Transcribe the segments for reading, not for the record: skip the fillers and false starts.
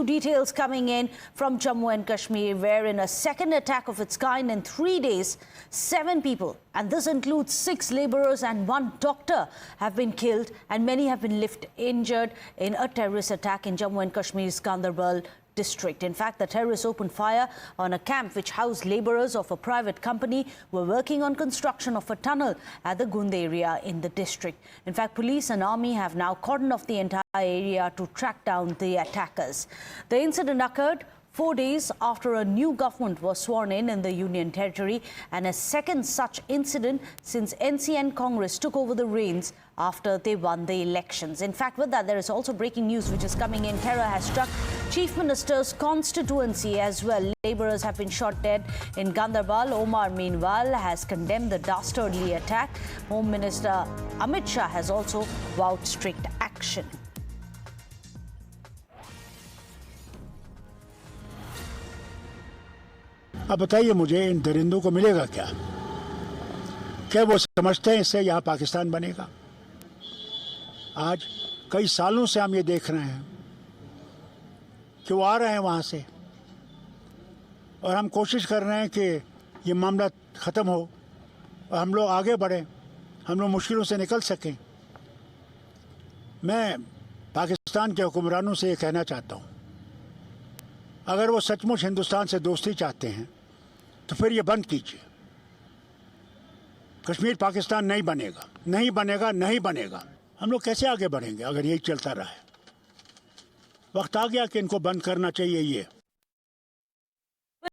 few details coming in from Jammu and Kashmir, where in a second attack of its kind in 3 days, 7 people, and this includes 6 laborers and 1 doctor, have been killed and many have been left injured in a terrorist attack in Jammu and Kashmir's Ganderbal district. In fact, the terrorists opened fire on a camp which housed laborers of a private company who were working on construction of a tunnel at the Gund area in the district. In fact, police and army have now cordoned off the entire area to track down the attackers. The incident occurred 4 days after a new government was sworn in the Union Territory, and a second such incident since NCN Congress took over the reins after they won the elections. In fact, with that, there is also breaking news which is coming in. Terror has struck Chief Minister's constituency as well. Laborers have been shot dead in Ganderbal. Omar, meanwhile, has condemned the dastardly attack. Home Minister Amit Shah has also vowed strict action. अब बताइए मुझे इन दरिंदों को मिलेगा क्या? क्या वो समझते हैं इससे यहाँ पाकिस्तान बनेगा? आज कई सालों से हम ये देख रहे हैं कि वो आ रहे हैं वहाँ से, और हम कोशिश कर रहे हैं कि ये मामला ख़त्म हो और हम लोग आगे बढ़ें, हम लोग मुश्किलों से निकल सकें। मैं पाकिस्तान के हुक्मरानों से ये कहना चाहता हूँ, अगर वो सचमुच हिंदुस्तान से दोस्ती चाहते हैं तो फिर ये बंद कीजिए। कश्मीर पाकिस्तान नहीं बनेगा, नहीं बनेगा, नहीं बनेगा। हम लोग कैसे आगे बढ़ेंगे अगर यही चलता रहा है? वक्त आ गया कि इनको बंद करना चाहिए ये।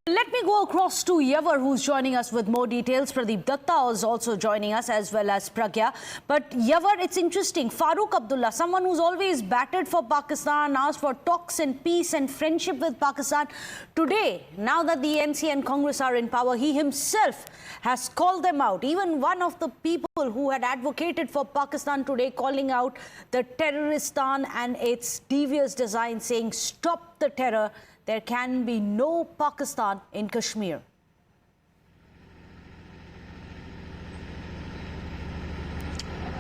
Let me go across to Yavar, who's joining us with more details. Pradeep Datta is also joining us, as well as Pragya. But Yavar, it's interesting. Farooq Abdullah, someone who's always battled for Pakistan, asked for talks and peace and friendship with Pakistan. Today, now that the NC and Congress are in power, he himself has called them out. Even one of the people who had advocated for Pakistan today, calling out the Terroristan and its devious design, saying, stop the terror. There can be no Pakistan in Kashmir.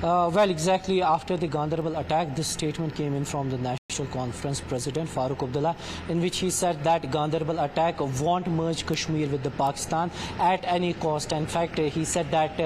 Well, exactly after the Ganderbal attack, this statement came in from the National Conference President Farooq Abdullah, in which he said that Ganderbal attack won't merge Kashmir with the Pakistan at any cost. In fact, he said that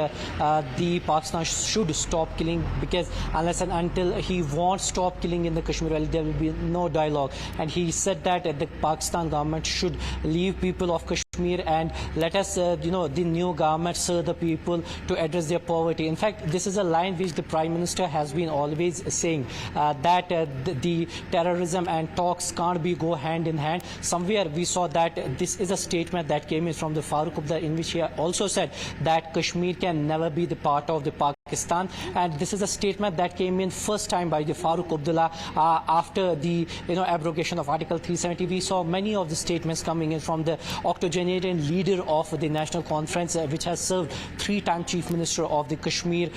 the Pakistan should stop killing, because unless and until he won't stop killing in the Kashmir Valley, there will be no dialogue. And he said that the Pakistan government should leave people of Kashmir and let us, the new government serve the people to address their poverty. In fact, this is a line which the Prime Minister has been always saying, that the terrorism and talks can't be go hand in hand. Somewhere we saw that this is a statement that came in from the Farooq Abdullah, in which he also said that Kashmir can never be the part of the Pakistan. And this is a statement that came in first time by the Farooq Abdullah after the abrogation of Article 370. We saw many of the statements coming in from the octogenarian leader of the National Conference, which has served 3-time Chief Minister of the Kashmir,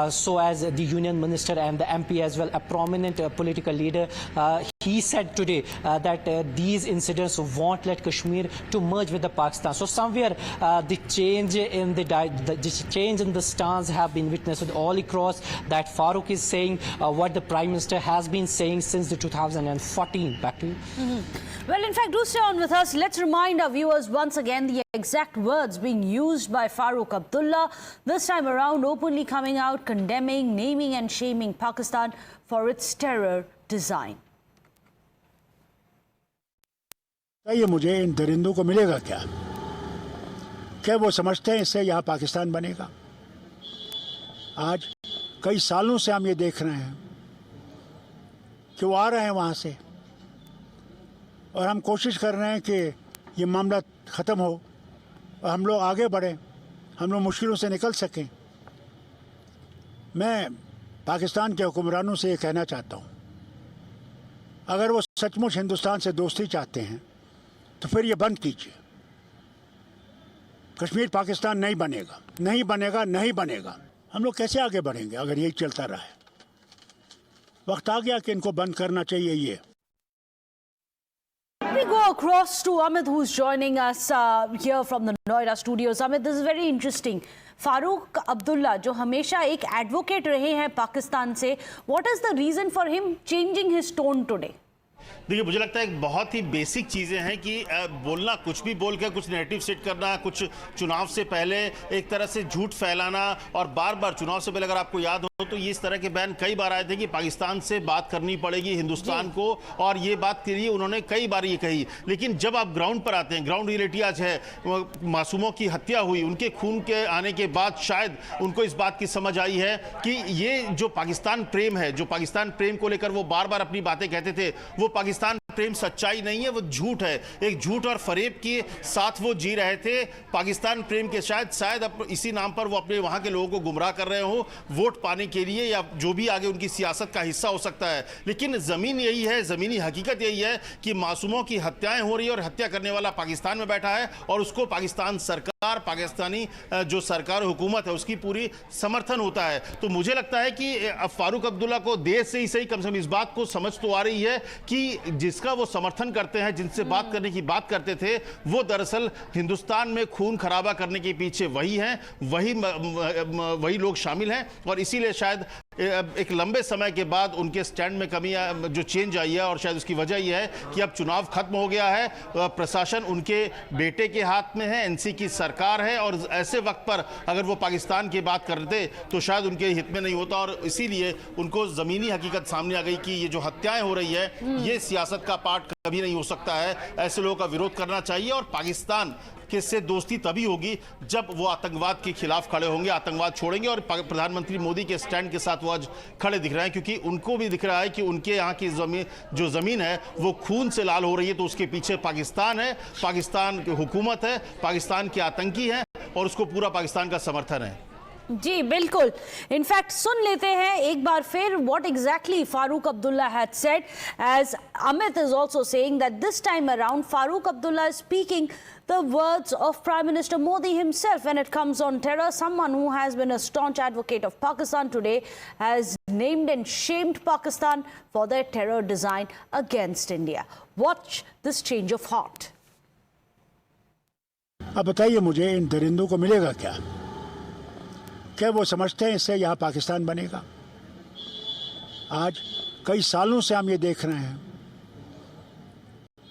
so as the Union Minister and the MP as well, a prominent political leader. He said today that these incidents won't let Kashmir to merge with the Pakistan. So somewhere the change in the stance have been witnessed with all across, that Farooq is saying what the Prime Minister has been saying since the 2014. Back to you. Well, in fact, do stay on with us. Let's remind our viewers once again the exact words being used by Farooq Abdullah, this time around openly coming out, condemning, naming and shaming Pakistan for its terror design. ये मुझे इन दरिंदों को मिलेगा क्या? क्या वो समझते हैं इससे यहाँ पाकिस्तान बनेगा? आज कई सालों से हम ये देख रहे हैं कि वो आ रहे हैं वहाँ से, और हम कोशिश कर रहे हैं कि ये मामला ख़त्म हो और हम लोग आगे बढ़ें, हम लोग मुश्किलों से निकल सकें। मैं पाकिस्तान के हुक्मरानों से ये कहना चाहता हूँ, अगर वो सचमुच हिंदुस्तान से दोस्ती चाहते हैं तो फिर ये बंद कीजिए। कश्मीर पाकिस्तान नहीं बनेगा, नहीं बनेगा, नहीं बनेगा। हम लोग कैसे आगे बढ़ेंगे अगर यही चलता रहा है? वक्त आ गया कि इनको बंद करना चाहिए ये। We go across to Amit, who's joining us here from the Noida studios. Amit, this is very interesting. Farooq Abdullah, जो हमेशा एक advocate रहे हैं पाकिस्तान से, what is the reason for him changing his tone today? देखिए, मुझे लगता है एक बहुत ही बेसिक चीज़ें हैं कि बोलना, कुछ भी बोल के कुछ नैरेटिव सेट करना, कुछ चुनाव से पहले एक तरह से झूठ फैलाना, और बार बार चुनाव से पहले अगर आपको याद हो तो ये इस तरह के बयान कई बार आए थे कि पाकिस्तान से बात करनी पड़ेगी हिंदुस्तान को, और ये बात के लिए उन्होंने कई बार ये कही। लेकिन जब आप ग्राउंड पर आते हैं, ग्राउंड रियलिटी आज है, मासूमों की हत्या हुई, उनके खून के आने के बाद शायद उनको इस बात की समझ आई है कि ये जो पाकिस्तान प्रेम है, जो पाकिस्तान प्रेम को लेकर वो बार बार अपनी बातें कहते थे, वो पाकिस्तान प्रेम सच्चाई नहीं है, वो झूठ है। एक झूठ और फरेब के साथ वो जी रहे थे। पाकिस्तान प्रेम के शायद अब इसी नाम पर वो अपने वहां के लोगों को गुमराह कर रहे हो वोट पाने के लिए, या जो भी आगे उनकी सियासत का हिस्सा हो सकता है। लेकिन जमीन यही है, जमीनी हकीकत यही है कि मासूमों की हत्याएं हो रही है और हत्या करने वाला पाकिस्तान में बैठा है, और उसको पाकिस्तान सरकार, पाकिस्तानी जो सरकार हुकूमत है उसकी पूरी समर्थन होता है। तो मुझे लगता है कि अब फारूक अब्दुल्ला को देर से ही सही कम से कम इस बात को समझ तो आ रही है कि जिसका वो समर्थन करते हैं, जिनसे बात करने की बात करते थे, वो दरअसल हिंदुस्तान में खून खराबा करने के पीछे वही हैं, वही लोग शामिल हैं, और इसीलिए शायद एक लंबे समय के बाद उनके स्टैंड में कमी जो चेंज आई है, और शायद उसकी वजह यह है कि अब चुनाव खत्म हो गया है, प्रशासन उनके बेटे के हाथ में है, एनसी की सरकार है, और ऐसे वक्त पर अगर वो पाकिस्तान की बात करते तो शायद उनके हित में नहीं होता, और इसीलिए उनको ज़मीनी हकीकत सामने आ गई कि ये जो हत्याएं हो रही है ये सियासत का पार्ट कभी नहीं हो सकता है। ऐसे लोगों का विरोध करना चाहिए, और पाकिस्तान के से दोस्ती तभी होगी जब वो आतंकवाद के खिलाफ खड़े होंगे, आतंकवाद छोड़ेंगे, और प्रधानमंत्री मोदी के स्टैंड के साथ वो आज खड़े दिख रहे हैं, क्योंकि उनको भी दिख रहा है कि उनके यहाँ की जो ज़मीन है वो खून से लाल हो रही है, तो उसके पीछे पाकिस्तान है, पाकिस्तान की हुकूमत है, पाकिस्तान के आतंकी हैं, और उसको पूरा पाकिस्तान का समर्थन है। जी बिल्कुल। इनफैक्ट सुन लेते हैं एक बार फिर what exactly Farooq Abdullah had said, as Amit is also saying that this time around Farooq Abdullah is speaking the words of Prime Minister Modi himself when it comes on terror. Someone who has been a staunch advocate of Pakistan today has named and shamed Pakistan for their terror design against India. Watch this change of heart. अब बताइए मुझे, इन दरिंदों को मिलेगा क्या वो समझते हैं इससे यहाँ पाकिस्तान बनेगा? आज कई सालों से हम ये देख रहे हैं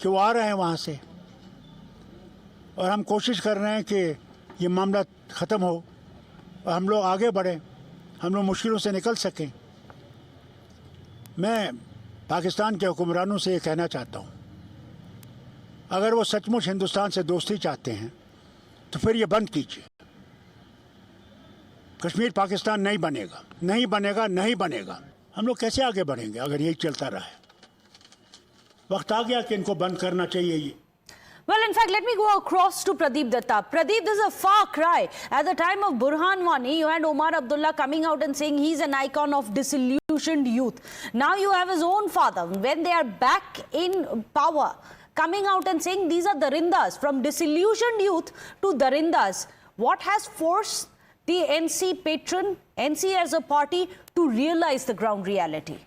कि वो आ रहे हैं वहाँ से, और हम कोशिश कर रहे हैं कि ये मामला ख़त्म हो और हम लोग आगे बढ़ें, हम लोग मुश्किलों से निकल सकें। मैं पाकिस्तान के हुक्मरानों से ये कहना चाहता हूँ, अगर वो सचमुच हिंदुस्तान से दोस्ती चाहते हैं तो फिर ये बंद कीजिए। कश्मीर पाकिस्तान नहीं बनेगा, नहीं बनेगा, नहीं बनेगा। हम लोग कैसे आगे बढ़ेंगे अगर यही चलता रहा है? वक्त आ गया कि इनको बंद करना चाहिए ये। Well, in fact, let me go across to Pradeep Datta. Pradeep, this is a far cry. At the time of Burhan Wani, you had Omar Abdullah coming out and saying he's an icon of disillusioned youth. Now you have his own father, when they are back in power, coming out and saying these are Darindas, from disillusioned youth to Darindas. What has forced the NC patron, NC as a party, to realize the ground reality?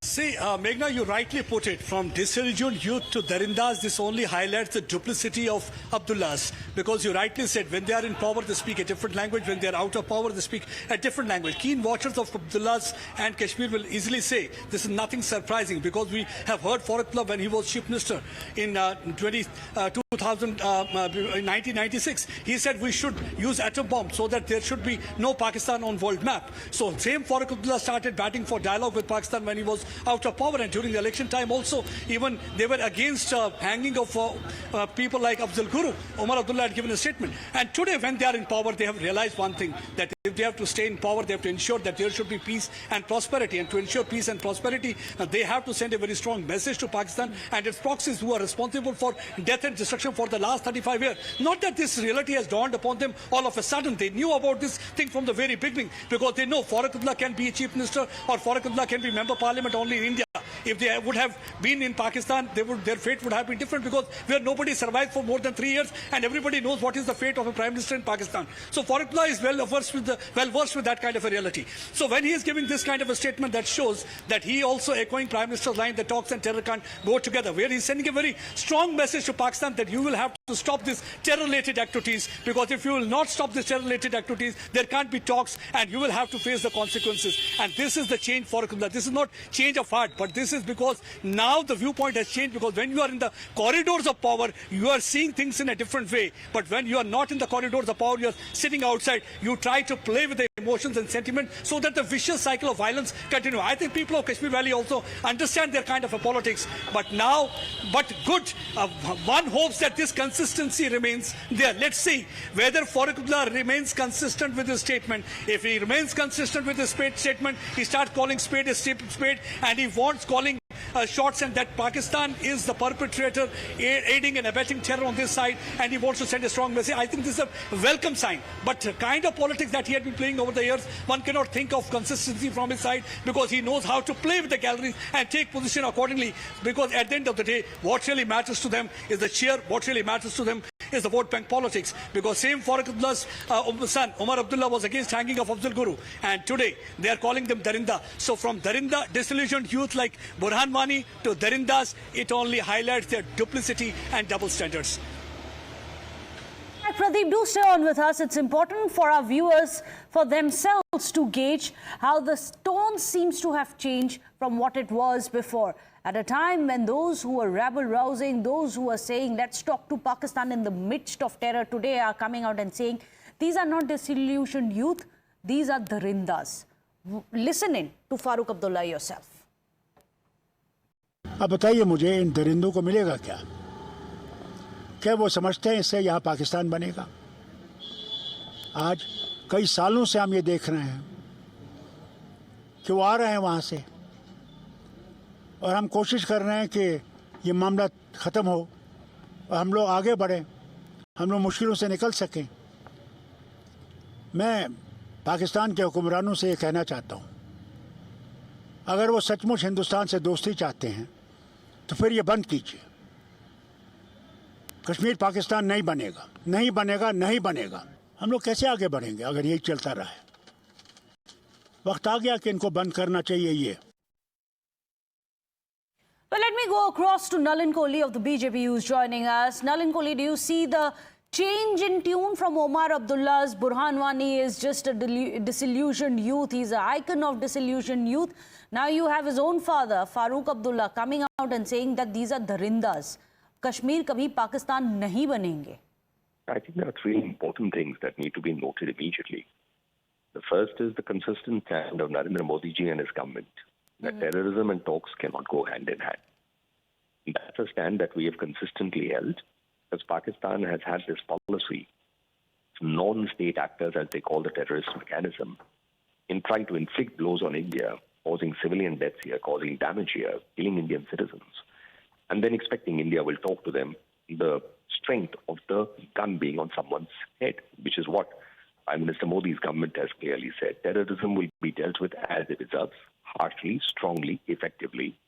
See, Meghna, you rightly put it, from disillusioned youth to Darindas, this only highlights the duplicity of Abdullahs. Because you rightly said, when they are in power, they speak a different language. When they are out of power, they speak a different language. Keen watchers of Abdullahs and Kashmir will easily say, this is nothing surprising, because we have heard Farooq Abdullah when he was Chief Minister in 1996. He said we should use atom bomb so that there should be no Pakistan on world map. So same Farooq Abdullah started batting for dialogue with Pakistan when he was out of power, and during the election time also, even they were against hanging of people like Afzal Guru. Omar Abdullah had given a statement. And today when they are in power, they have realized one thing, that if they have to stay in power, they have to ensure that there should be peace and prosperity. And to ensure peace and prosperity, they have to send a very strong message to Pakistan and its proxies who are responsible for death and destruction for the last 35 years. Not that this reality has dawned upon them all of a sudden. They knew about this thing from the very beginning, because they know Farooq Abdullah can be a Chief Minister or Farooq Abdullah can be Member of Parliament only in India. If they would have been in Pakistan, their fate would have been different, because where nobody survived for more than 3 years and everybody knows what is the fate of a Prime Minister in Pakistan. So Farooq Abdullah is well versed with that kind of a reality. So when he is giving this kind of a statement, that shows that he also echoing Prime Minister's line that talks and terror can't go together, where he's sending a very strong message to Pakistan that you will have to stop these terror-related activities, because if you will not stop these terror-related activities, there can't be talks and you will have to face the consequences. And this is the change for Abdullah. This is not change of heart, but this is because now the viewpoint has changed, because when you are in the corridors of power, you are seeing things in a different way. But when you are not in the corridors of power, you are sitting outside, you try to play with the emotions and sentiment so that the vicious cycle of violence continue. I think people of Kashmir Valley also understand their kind of a politics, but good. One hopes that this consistency remains there. Let's see whether Farooq Abdullah remains consistent with his statement. If he remains consistent with his statement, he starts calling spade a spade, and he wants calling shots, and that Pakistan is the perpetrator, aiding and abetting terror on this side, and he wants to send a strong message. I think this is a welcome sign. But the kind of politics that he had been playing over the years, one cannot think of consistency from his side, because he knows how to play with the galleries and take position accordingly. Because at the end of the day, what really matters to them is the cheer. What really matters to them is the vote bank politics. Because same Farooq Abdullah's son, Umar Abdullah, was against hanging of Afzal Guru, and today they are calling them Darinda. So from Darinda, disillusioned youth like Burhan Wani, to Darindas, it only highlights their duplicity and double standards. Pradeep, do stay on with us. It's important for our viewers, for themselves, to gauge how the tone seems to have changed from what it was before. At a time when those who were rabble-rousing, those who were saying, let's talk to Pakistan in the midst of terror, today are coming out and saying, these are not disillusioned youth, these are Darindas. Listen in to Farooq Abdullah yourself. अब बताइए मुझे, इन दरिंदों को मिलेगा क्या? क्या वो समझते हैं इससे यहाँ पाकिस्तान बनेगा? आज कई सालों से हम ये देख रहे हैं कि वो आ रहे हैं वहाँ से, और हम कोशिश कर रहे हैं कि ये मामला ख़त्म हो और हम लोग आगे बढ़ें, हम लोग मुश्किलों से निकल सकें। मैं पाकिस्तान के हुक्मरानों से ये कहना चाहता हूँ, अगर वो सचमुच हिंदुस्तान से दोस्ती चाहते हैं तो फिर ये बंद कीजिए। कश्मीर पाकिस्तान नहीं बनेगा, नहीं बनेगा, नहीं बनेगा। हम लोग कैसे आगे बढ़ेंगे अगर यही चलता रहा है? वक्त आ गया कि इनको बंद करना चाहिए ये। Well, let me go across to Nalin Kohli of the BJP, who's joining us. Nalin Kohli, do you see the change in tune from Omar Abdullah's? Burhan Wani is just a disillusioned youth. He's an icon of disillusioned youth. Now you have his own father, Farooq Abdullah, coming out and saying that these are Darindas. Kashmir kabhi Pakistan nahi banenge. I think there are three important things that need to be noted immediately. The first is the consistent stand of Narendra Modi ji and his government that terrorism and talks cannot go hand in hand. That's a stand that we have consistently held, because Pakistan has had this policy, non-state actors, as they call the terrorist mechanism, in trying to inflict blows on India, causing civilian deaths here, causing damage here, killing Indian citizens, and then expecting India will talk to them, the strength of the gun being on someone's head, which is what Prime Minister Modi's government has clearly said. Terrorism will be dealt with as it deserves, harshly, strongly, effectively,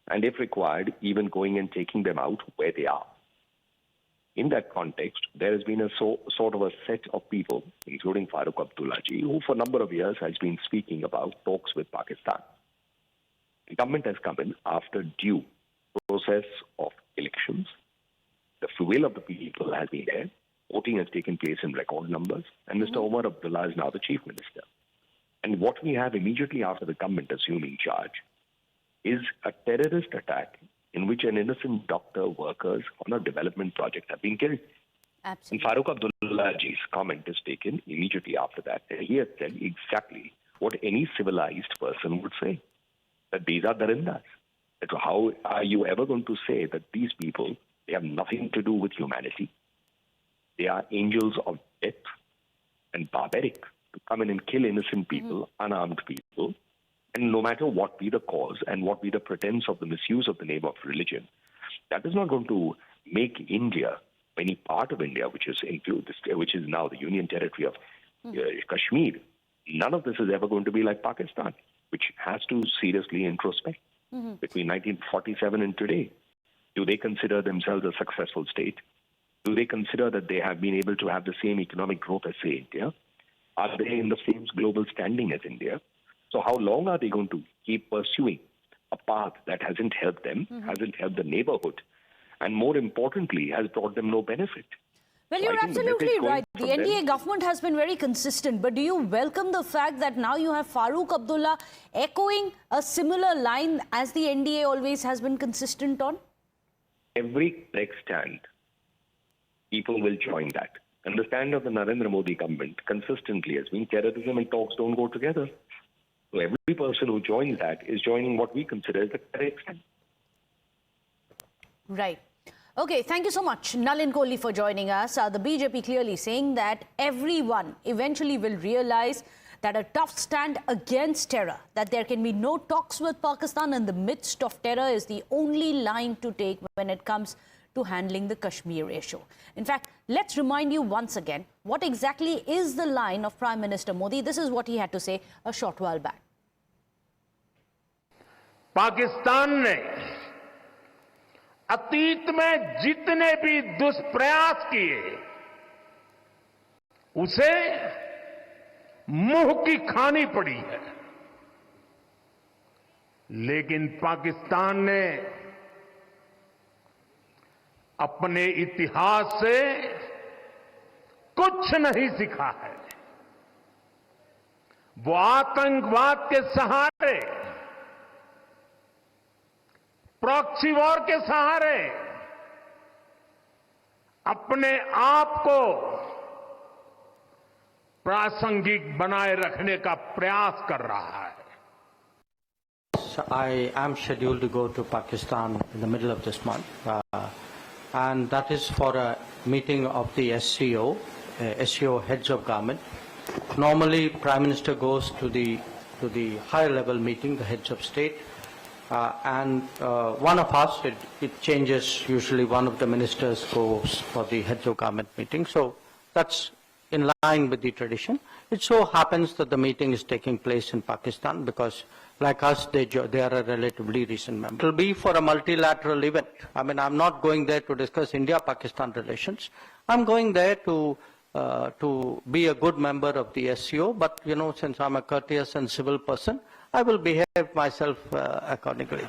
and if required, even going and taking them out where they are. In that context, there has been a sort of a set of people, including Farooq Abdullah ji, who for a number of years has been speaking about talks with Pakistan. The government has come in after due process of elections. The will of the people has been there. Voting has taken place in record numbers, and Mr. Omar Abdullah is now the chief minister. And what we have immediately after the government assuming charge is a terrorist attack in which an innocent doctor, workers on a development project have been killed. Absolutely. And Farooq Abdullah ji's comment is taken immediately after that. And he has said exactly what any civilized person would say, that these are Darindas. That how are you ever going to say that these people, they have nothing to do with humanity? They are angels of death and barbaric to come in and kill innocent people, unarmed people. And no matter what be the cause and what be the pretense of the misuse of the name of religion, that is not going to make India, any part of India, which is now the Union Territory of Kashmir, none of this is ever going to be like Pakistan, which has to seriously introspect. between 1947 and today. Do they consider themselves a successful state? Do they consider that they have been able to have the same economic growth as, say, India? Are they in the same global standing as India? So how long are they going to keep pursuing a path that hasn't helped them, hasn't helped the neighborhood, and more importantly, has brought them no benefit? Well, So I you're think the absolutely message going right. The from them- NDA government has been very consistent, but do you welcome the fact that now you have Farooq Abdullah echoing a similar line as the NDA always has been consistent on? Every correct stand, people will join that. And the stand of the Narendra Modi government consistently has been terrorism and talks don't go together. So every person who joins that is joining what we consider as the correct stand. Right. Okay, thank you so much, Nalin Kohli, for joining us. The BJP clearly saying that everyone eventually will realize that a tough stand against terror, that there can be no talks with Pakistan in the midst of terror, is the only line to take when it comes to handling the Kashmir issue. In fact, let's remind you once again, what exactly is the line of Prime Minister Modi? This is what he had to say a short while back. Pakistan ने अतीत में जितने भी दुष्प्रयास किए उसे मुंह की खानी पड़ी है, लेकिन पाकिस्तान ने अपने इतिहास से कुछ नहीं सीखा है। वो आतंकवाद के सहारे, प्रॉक्सी वॉर के सहारे अपने आप को प्रासंगिक बनाए रखने का प्रयास कर रहा है। I am scheduled to go to Pakistan in the middle of this month, and that is for a meeting of the SCO heads of government. Normally, Prime Minister goes to the higher level meeting, the heads of state. And one of us, it changes, usually one of the ministers goes for the heads of government meeting. So that's in line with the tradition. It so happens that the meeting is taking place in Pakistan because, like us, they are a relatively recent member. It will be for a multilateral event. I mean, I'm not going there to discuss India-Pakistan relations. I'm going there to be a good member of the SCO, but, you know, since I'm a courteous and civil person, I will behave myself accordingly.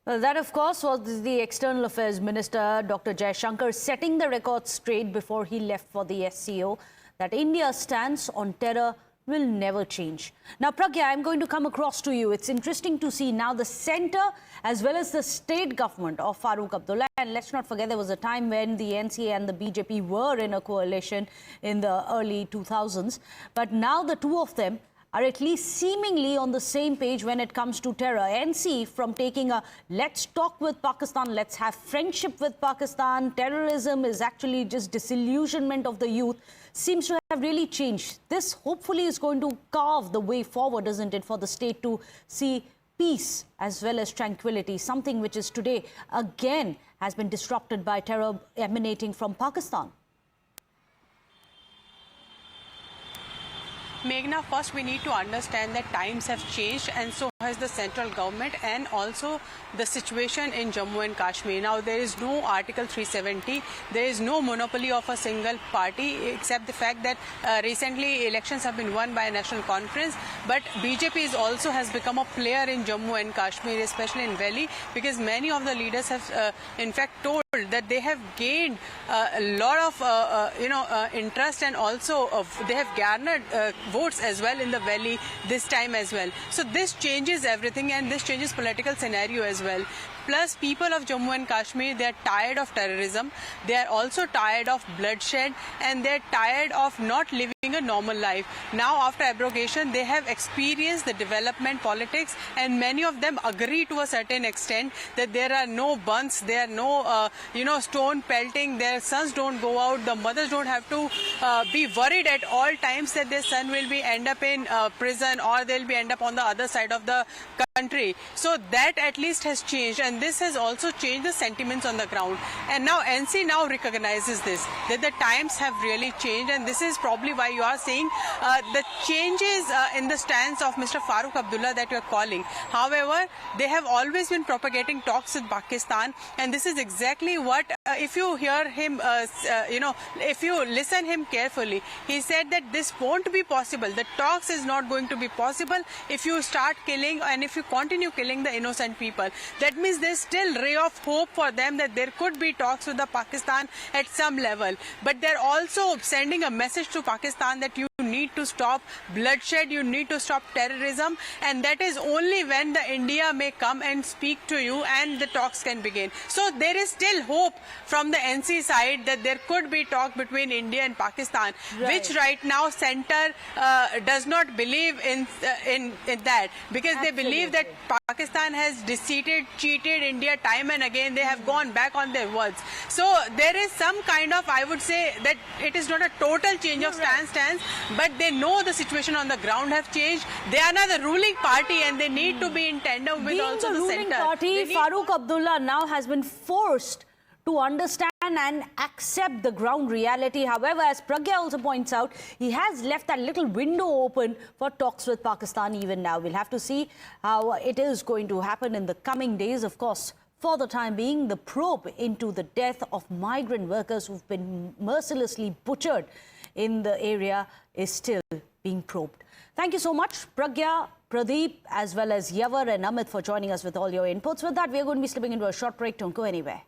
Well, that, of course, was the External Affairs Minister, Dr. Jaishankar, setting the record straight before he left for the SCO, that India's stance on terror will never change. Now, Pragya, I'm going to come across to you. It's interesting to see now the centre as well as the state government of Farooq Abdullah. And let's not forget, there was a time when the NCA and the BJP were in a coalition in the early 2000s. But now the two of them are at least seemingly on the same page when it comes to terror. NC, from taking a let's talk with Pakistan, let's have friendship with Pakistan, terrorism is actually just disillusionment of the youth, seems to have really changed. This hopefully is going to carve the way forward, isn't it, for the state to see peace as well as tranquility, something which is today again has been disrupted by terror emanating from Pakistan. Meghna, first we need to understand that times have changed and so has the central government and also the situation in Jammu and Kashmir. Now, there is no Article 370, there is no monopoly of a single party except the fact that recently elections have been won by a national conference, but BJP also has become a player in Jammu and Kashmir, especially in Delhi, because many of the leaders have in fact told that they have gained a lot of interest and also they have garnered votes as well in the valley this time as well. So this changes everything and this changes political scenario as well. Plus, people of Jammu and Kashmir, they are tired of terrorism, they are also tired of bloodshed and they are tired of not living a normal life. Now, after abrogation, they have experienced the development politics and many of them agree to a certain extent that there are no bunts, there are no, stone pelting, their sons don't go out, the mothers don't have to be worried at all times that their son will be end up in prison or they'll be end up on the other side of the country. So that at least has changed, and this has also changed the sentiments on the ground. And now NC now recognizes this, that the times have really changed, and this is probably why you are saying the changes in the stance of Mr. Farooq Abdullah that you are calling. However, they have always been propagating talks with Pakistan, and this is exactly what, if you hear him, if you listen him carefully, he said that this won't be possible. The talks is not going to be possible if you start killing and if you continue killing the innocent people. That means there's still ray of hope for them that there could be talks with the Pakistan at some level. But they're also sending a message to Pakistan that you need to stop bloodshed, you need to stop terrorism, and that is only when the India may come and speak to you and the talks can begin. So there is still hope from the NC side that there could be talk between India and Pakistan, which right now center does not believe in that, because they believe that Pakistan has deceived, cheated India time and again. They have gone back on their words. So there is some kind of, I would say that it is not a total change of stance, but they know the situation on the ground have changed. They are now the ruling party and they need to be in tandem with also the ruling center. Party, Farooq Abdullah now has been forced to understand and accept the ground reality. However, as Pragya also points out, he has left that little window open for talks with Pakistan even now. We'll have to see how it is going to happen in the coming days. Of course, for the time being, the probe into the death of migrant workers who've been mercilessly butchered in the area is still being probed. Thank you so much, Pragya, Pradeep, as well as Yavar and Amit for joining us with all your inputs. With that, we are going to be slipping into a short break. Don't go anywhere.